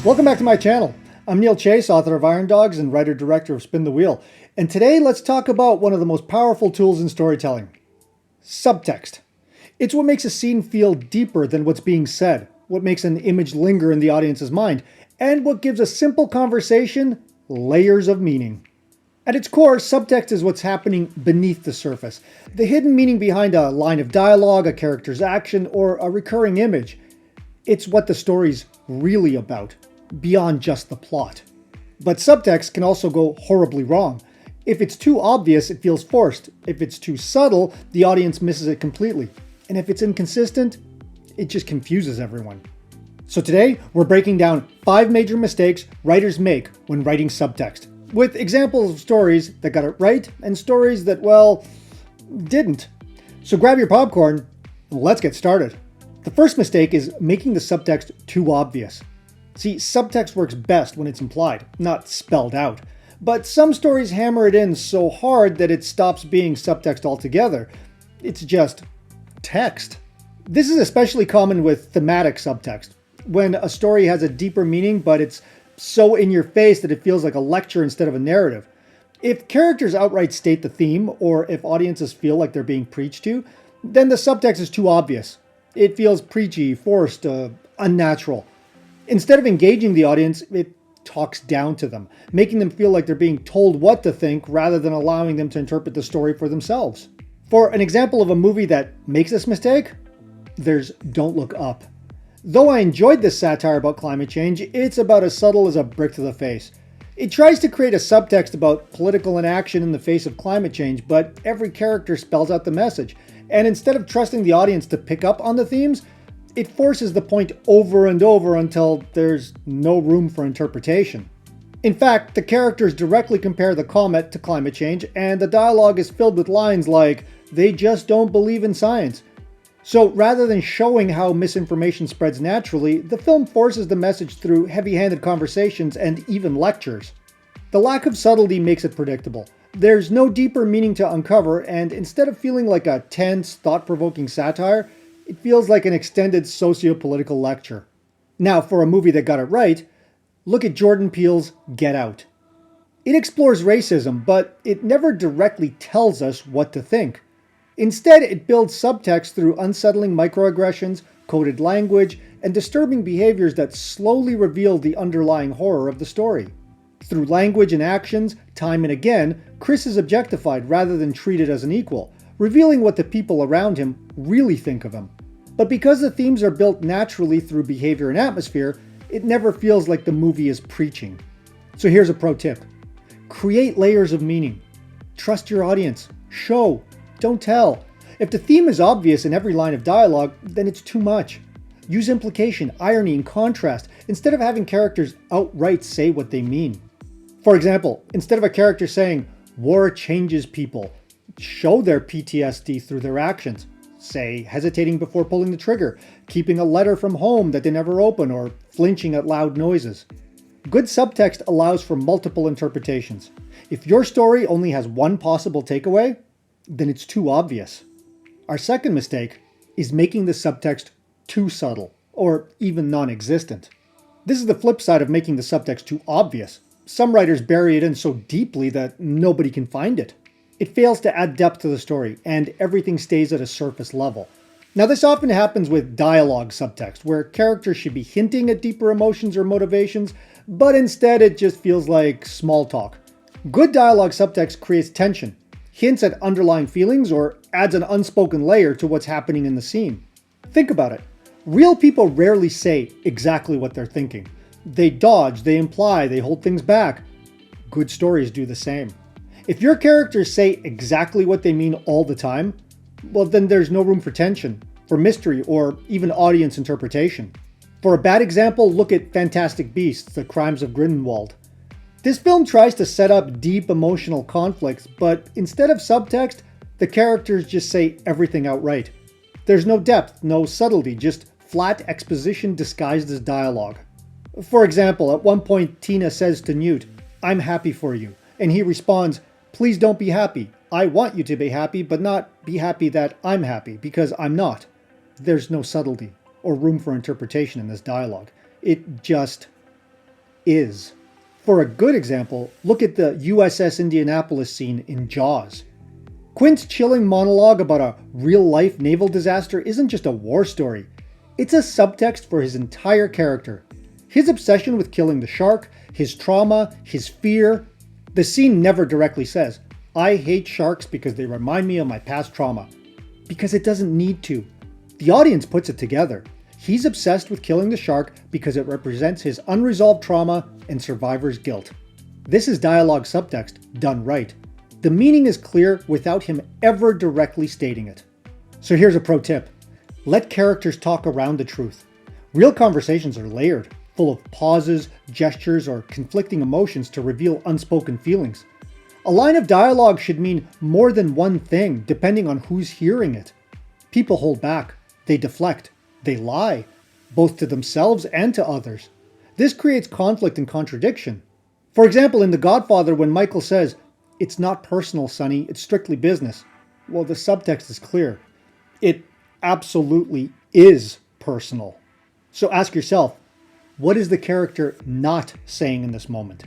Welcome back to my channel. I'm Neil Chase, author of Iron Dogs and writer-director of Spin the Wheel. And today let's talk about one of the most powerful tools in storytelling, subtext. It's what makes a scene feel deeper than what's being said, what makes an image linger in the audience's mind, and what gives a simple conversation layers of meaning. At its core, subtext is what's happening beneath the surface, the hidden meaning behind a line of dialogue, a character's action, or a recurring image. It's what the story's really about, beyond just the plot. But subtext can also go horribly wrong. If it's too obvious, it feels forced. If it's too subtle, the audience misses it completely. And if it's inconsistent, it just confuses everyone. So today, we're breaking down 5 major mistakes writers make when writing subtext, with examples of stories that got it right and stories that, well, didn't. So grab your popcorn and let's get started. The first mistake is making the subtext too obvious. See, subtext works best when it's implied, not spelled out. But some stories hammer it in so hard that it stops being subtext altogether. It's just text. This is especially common with thematic subtext, when a story has a deeper meaning but it's so in your face that it feels like a lecture instead of a narrative. If characters outright state the theme, or if audiences feel like they're being preached to, then the subtext is too obvious. It feels preachy, forced, unnatural. Instead of engaging the audience, it talks down to them, making them feel like they're being told what to think rather than allowing them to interpret the story for themselves. For an example of a movie that makes this mistake, there's Don't Look Up. Though I enjoyed this satire about climate change, it's about as subtle as a brick to the face. It tries to create a subtext about political inaction in the face of climate change, but every character spells out the message. And instead of trusting the audience to pick up on the themes, it forces the point over and over until there's no room for interpretation. In fact, the characters directly compare the comet to climate change, and the dialogue is filled with lines like, "They just don't believe in science." So rather than showing how misinformation spreads naturally, the film forces the message through heavy-handed conversations and even lectures. The lack of subtlety makes it predictable. There's no deeper meaning to uncover, and instead of feeling like a tense, thought-provoking satire, it feels like an extended socio-political lecture. Now, for a movie that got it right, look at Jordan Peele's Get Out. It explores racism, but it never directly tells us what to think. Instead, it builds subtext through unsettling microaggressions, coded language, and disturbing behaviors that slowly reveal the underlying horror of the story. Through language and actions, time and again, Chris is objectified rather than treated as an equal, revealing what the people around him really think of him. But because the themes are built naturally through behavior and atmosphere, it never feels like the movie is preaching. So here's a pro tip. Create layers of meaning. Trust your audience. Show. Don't tell. If the theme is obvious in every line of dialogue, then it's too much. Use implication, irony, and contrast instead of having characters outright say what they mean. For example, instead of a character saying, "War changes people," show their PTSD through their actions. Say, hesitating before pulling the trigger, keeping a letter from home that they never open, or flinching at loud noises. Good subtext allows for multiple interpretations. If your story only has one possible takeaway, then it's too obvious. Our second mistake is making the subtext too subtle, or even non-existent. This is the flip side of making the subtext too obvious. Some writers bury it in so deeply that nobody can find it. It fails to add depth to the story, and everything stays at a surface level. Now, this often happens with dialogue subtext, where characters should be hinting at deeper emotions or motivations, but instead it just feels like small talk. Good dialogue subtext creates tension, hints at underlying feelings, or adds an unspoken layer to what's happening in the scene. Think about it. Real people rarely say exactly what they're thinking. They dodge, they imply, they hold things back. Good stories do the same. If your characters say exactly what they mean all the time, well, then there's no room for tension, for mystery, or even audience interpretation. For a bad example, look at Fantastic Beasts: The Crimes of Grindelwald. This film tries to set up deep emotional conflicts, but instead of subtext, the characters just say everything outright. There's no depth, no subtlety, just flat exposition disguised as dialogue. For example, at one point Tina says to Newt, "I'm happy for you," and he responds, "Please don't be happy. I want you to be happy, but not be happy that I'm happy, because I'm not." There's no subtlety or room for interpretation in this dialogue. It just is. For a good example, look at the USS Indianapolis scene in Jaws. Quint's chilling monologue about a real-life naval disaster isn't just a war story. It's a subtext for his entire character. His obsession with killing the shark, his trauma, his fear. The scene never directly says, "I hate sharks because they remind me of my past trauma." Because it doesn't need to. The audience puts it together. He's obsessed with killing the shark because it represents his unresolved trauma and survivor's guilt. This is dialogue subtext done right. The meaning is clear without him ever directly stating it. So here's a pro tip. Let characters talk around the truth. Real conversations are layered, full of pauses, gestures, or conflicting emotions to reveal unspoken feelings. A line of dialogue should mean more than one thing, depending on who's hearing it. People hold back, they deflect, they lie, both to themselves and to others. This creates conflict and contradiction. For example, in The Godfather, when Michael says, "It's not personal, Sonny, it's strictly business," well, the subtext is clear. It absolutely is personal. So ask yourself, what is the character not saying in this moment?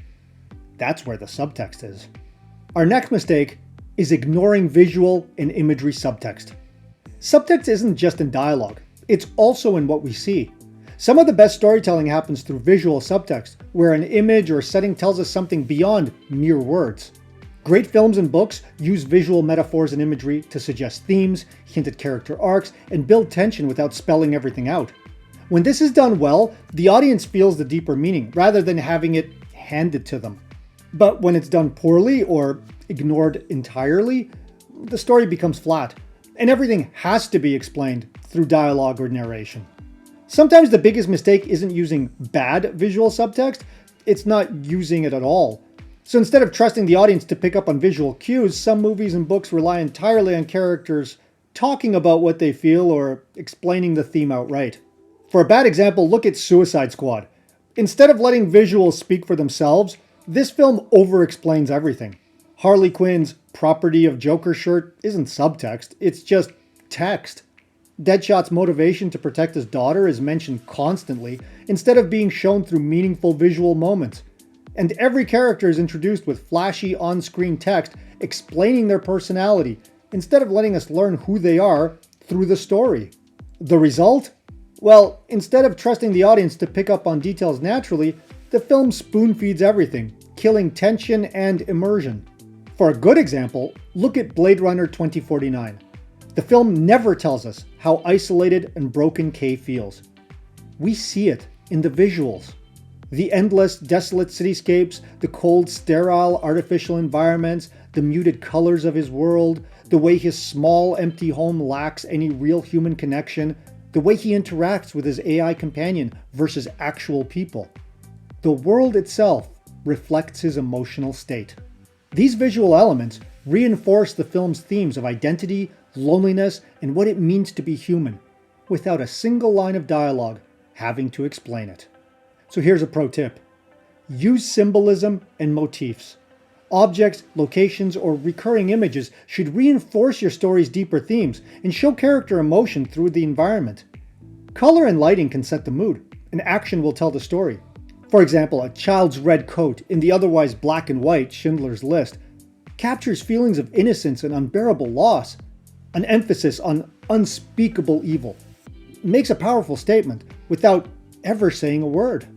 That's where the subtext is. Our next mistake is ignoring visual and imagery subtext. Subtext isn't just in dialogue, it's also in what we see. Some of the best storytelling happens through visual subtext, where an image or setting tells us something beyond mere words. Great films and books use visual metaphors and imagery to suggest themes, hint at character arcs, and build tension without spelling everything out. When this is done well, the audience feels the deeper meaning, rather than having it handed to them. But when it's done poorly or ignored entirely, the story becomes flat, and everything has to be explained through dialogue or narration. Sometimes the biggest mistake isn't using bad visual subtext, it's not using it at all. So instead of trusting the audience to pick up on visual cues, some movies and books rely entirely on characters talking about what they feel or explaining the theme outright. For a bad example, look at Suicide Squad. Instead of letting visuals speak for themselves, this film over-explains everything. Harley Quinn's "property of Joker" shirt isn't subtext, it's just text. Deadshot's motivation to protect his daughter is mentioned constantly, instead of being shown through meaningful visual moments. And every character is introduced with flashy on-screen text explaining their personality, instead of letting us learn who they are through the story. The result? Well, instead of trusting the audience to pick up on details naturally, the film spoon-feeds everything, killing tension and immersion. For a good example, look at Blade Runner 2049. The film never tells us how isolated and broken Kay feels. We see it in the visuals. The endless, desolate cityscapes, the cold, sterile, artificial environments, the muted colors of his world, the way his small, empty home lacks any real human connection, the way he interacts with his AI companion versus actual people. The world itself reflects his emotional state. These visual elements reinforce the film's themes of identity, loneliness, and what it means to be human, without a single line of dialogue having to explain it. So here's a pro tip. Use symbolism and motifs. Objects, locations, or recurring images should reinforce your story's deeper themes and show character emotion through the environment. Color and lighting can set the mood, and action will tell the story. For example, a child's red coat in the otherwise black and white Schindler's List captures feelings of innocence and unbearable loss. An emphasis on unspeakable evil makes a powerful statement without ever saying a word.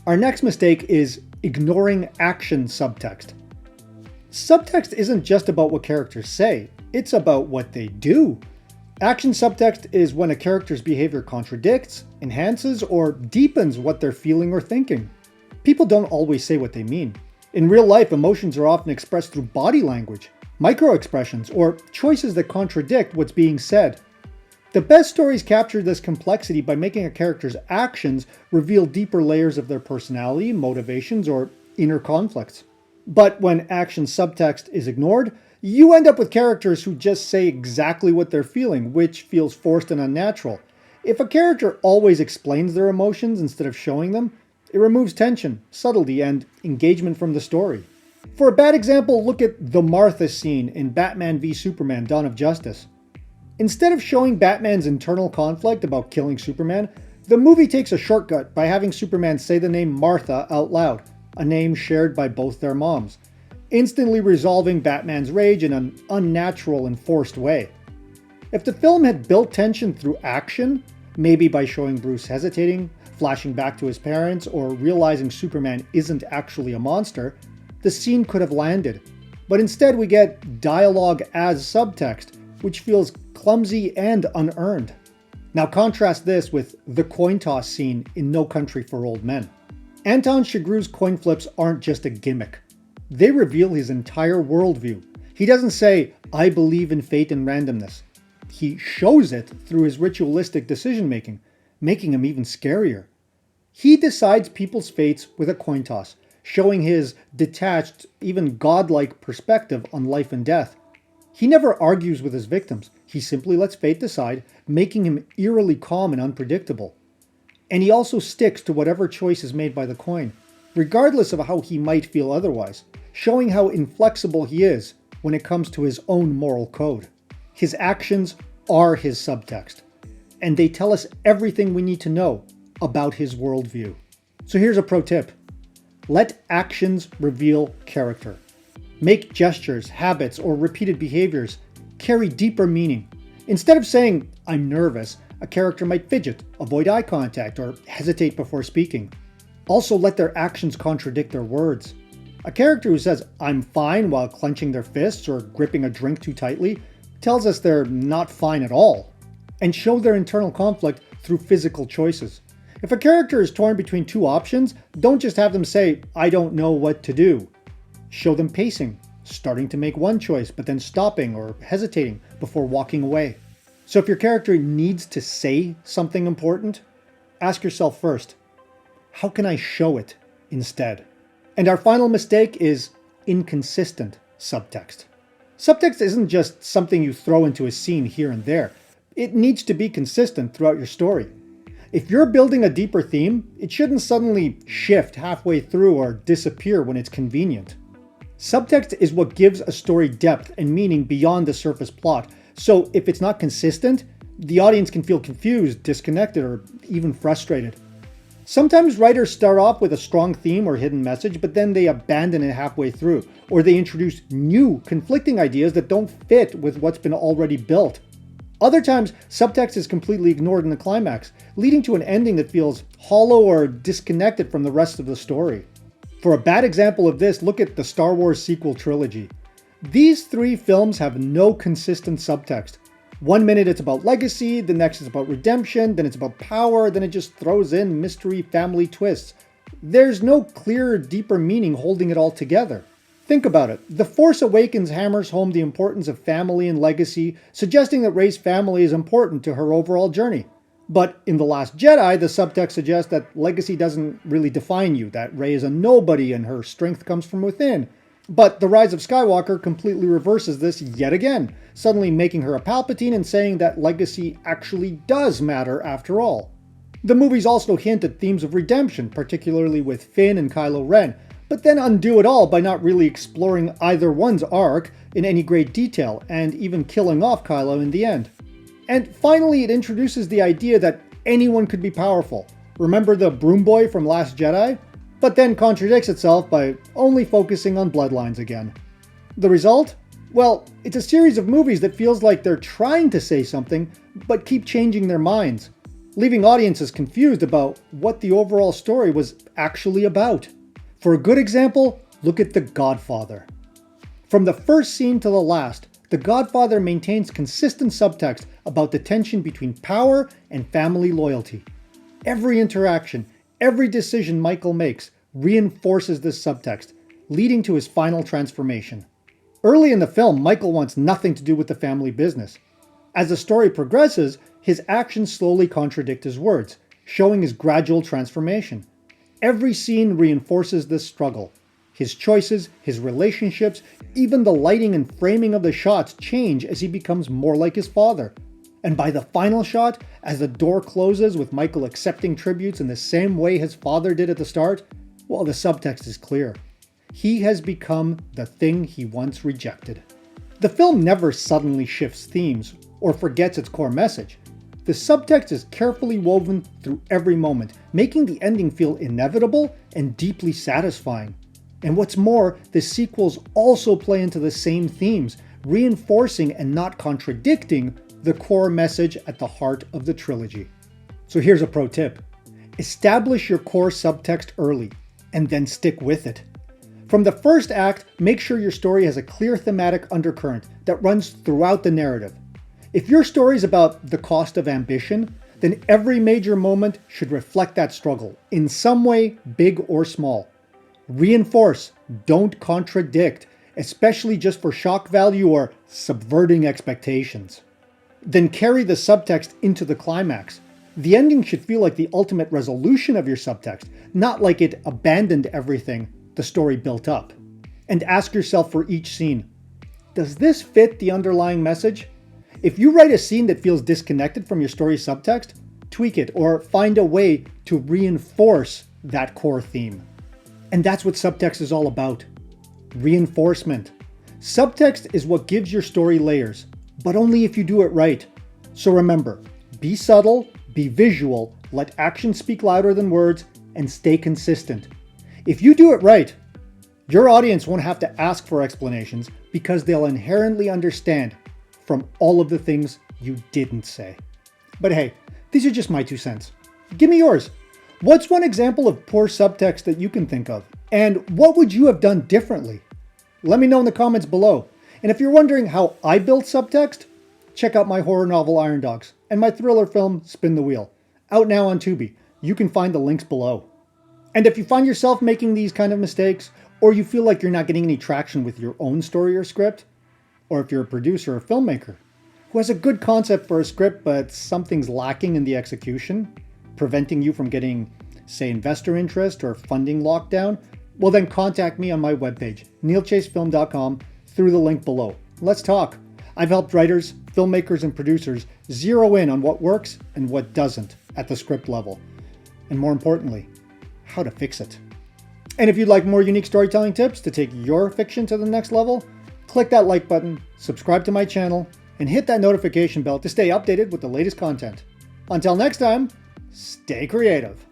Our next mistake is ignoring action subtext. Subtext isn't just about what characters say, it's about what they do. Action subtext is when a character's behavior contradicts, enhances, or deepens what they're feeling or thinking. People don't always say what they mean. In real life, emotions are often expressed through body language, micro-expressions, or choices that contradict what's being said. The best stories capture this complexity by making a character's actions reveal deeper layers of their personality, motivations, or inner conflicts. But when action subtext is ignored, you end up with characters who just say exactly what they're feeling, which feels forced and unnatural. If a character always explains their emotions instead of showing them, it removes tension, subtlety, and engagement from the story. For a bad example, look at the Martha scene in Batman v Superman: Dawn of Justice. Instead of showing Batman's internal conflict about killing Superman, the movie takes a shortcut by having Superman say the name Martha out loud, a name shared by both their moms, instantly resolving Batman's rage in an unnatural and forced way. If the film had built tension through action, maybe by showing Bruce hesitating, flashing back to his parents, or realizing Superman isn't actually a monster, the scene could have landed. But instead we get dialogue as subtext, which feels clumsy and unearned. Now contrast this with the coin toss scene in No Country for Old Men. Anton Chigurh's coin flips aren't just a gimmick. They reveal his entire worldview. He doesn't say, "I believe in fate and randomness." He shows it through his ritualistic decision-making, making him even scarier. He decides people's fates with a coin toss, showing his detached, even godlike perspective on life and death. He never argues with his victims. He simply lets fate decide, making him eerily calm and unpredictable. And he also sticks to whatever choice is made by the coin, regardless of how he might feel otherwise, showing how inflexible he is when it comes to his own moral code. His actions are his subtext, and they tell us everything we need to know about his worldview. So here's a pro tip. Let actions reveal character. Make gestures, habits, or repeated behaviors carry deeper meaning. Instead of saying, "I'm nervous," a character might fidget, avoid eye contact, or hesitate before speaking. Also, let their actions contradict their words. A character who says, "I'm fine," while clenching their fists or gripping a drink too tightly tells us they're not fine at all. And show their internal conflict through physical choices. If a character is torn between two options, don't just have them say, "I don't know what to do." Show them pacing, starting to make one choice, but then stopping or hesitating before walking away. So if your character needs to say something important, ask yourself first, how can I show it instead? And our final mistake is inconsistent subtext. Subtext isn't just something you throw into a scene here and there. It needs to be consistent throughout your story. If you're building a deeper theme, it shouldn't suddenly shift halfway through or disappear when it's convenient. Subtext is what gives a story depth and meaning beyond the surface plot, so if it's not consistent, the audience can feel confused, disconnected, or even frustrated. Sometimes writers start off with a strong theme or hidden message, but then they abandon it halfway through, or they introduce new, conflicting ideas that don't fit with what's been already built. Other times, subtext is completely ignored in the climax, leading to an ending that feels hollow or disconnected from the rest of the story. For a bad example of this, look at the Star Wars sequel trilogy. These three films have no consistent subtext. One minute it's about legacy, the next is about redemption, then it's about power, then it just throws in mystery family twists. There's no clearer, deeper meaning holding it all together. Think about it. The Force Awakens hammers home the importance of family and legacy, suggesting that Rey's family is important to her overall journey. But in The Last Jedi, the subtext suggests that legacy doesn't really define you, that Rey is a nobody and her strength comes from within. But The Rise of Skywalker completely reverses this yet again, suddenly making her a Palpatine and saying that legacy actually does matter after all. The movies also hint at themes of redemption, particularly with Finn and Kylo Ren, but then undo it all by not really exploring either one's arc in any great detail, and even killing off Kylo in the end. And finally, it introduces the idea that anyone could be powerful. Remember the broom boy from Last Jedi? But then contradicts itself by only focusing on bloodlines again. The result? Well, it's a series of movies that feels like they're trying to say something, but keep changing their minds, leaving audiences confused about what the overall story was actually about. For a good example, look at The Godfather. From the first scene to the last, The Godfather maintains consistent subtext about the tension between power and family loyalty. Every interaction, every decision Michael makes reinforces this subtext, leading to his final transformation. Early in the film, Michael wants nothing to do with the family business. As the story progresses, his actions slowly contradict his words, showing his gradual transformation. Every scene reinforces this struggle. His choices, his relationships, even the lighting and framing of the shots change as he becomes more like his father. And by the final shot, as the door closes with Michael accepting tributes in the same way his father did at the start, well, the subtext is clear. He has become the thing he once rejected. The film never suddenly shifts themes or forgets its core message. The subtext is carefully woven through every moment, making the ending feel inevitable and deeply satisfying. And what's more, the sequels also play into the same themes, reinforcing and not contradicting the core message at the heart of the trilogy. So here's a pro tip. Establish your core subtext early, and then stick with it. From the first act, make sure your story has a clear thematic undercurrent that runs throughout the narrative. If your story is about the cost of ambition, then every major moment should reflect that struggle, in some way, big or small. Reinforce, don't contradict, especially just for shock value or subverting expectations. Then carry the subtext into the climax. The ending should feel like the ultimate resolution of your subtext, not like it abandoned everything the story built up. And ask yourself for each scene, does this fit the underlying message? If you write a scene that feels disconnected from your story's subtext, tweak it or find a way to reinforce that core theme. And that's what subtext is all about. Reinforcement. Subtext is what gives your story layers, but only if you do it right. So remember, be subtle, be visual, let action speak louder than words, and stay consistent. If you do it right, your audience won't have to ask for explanations because they'll inherently understand from all of the things you didn't say. But hey, these are just my 2 cents. Give me yours. What's one example of poor subtext that you can think of? And what would you have done differently? Let me know in the comments below. And if you're wondering how I built subtext, check out my horror novel Iron Dogs and my thriller film Spin the Wheel, out now on Tubi. You can find the links below. And if you find yourself making these kind of mistakes, or you feel like you're not getting any traction with your own story or script, or if you're a producer or filmmaker who has a good concept for a script but something's lacking in the execution, preventing you from getting, say, investor interest or funding lockdown, well then contact me on my webpage, neilchasefilm.com, through the link below. Let's talk. I've helped writers, filmmakers, and producers zero in on what works and what doesn't at the script level. And more importantly, how to fix it. And if you'd like more unique storytelling tips to take your fiction to the next level, click that like button, subscribe to my channel, and hit that notification bell to stay updated with the latest content. Until next time, stay creative.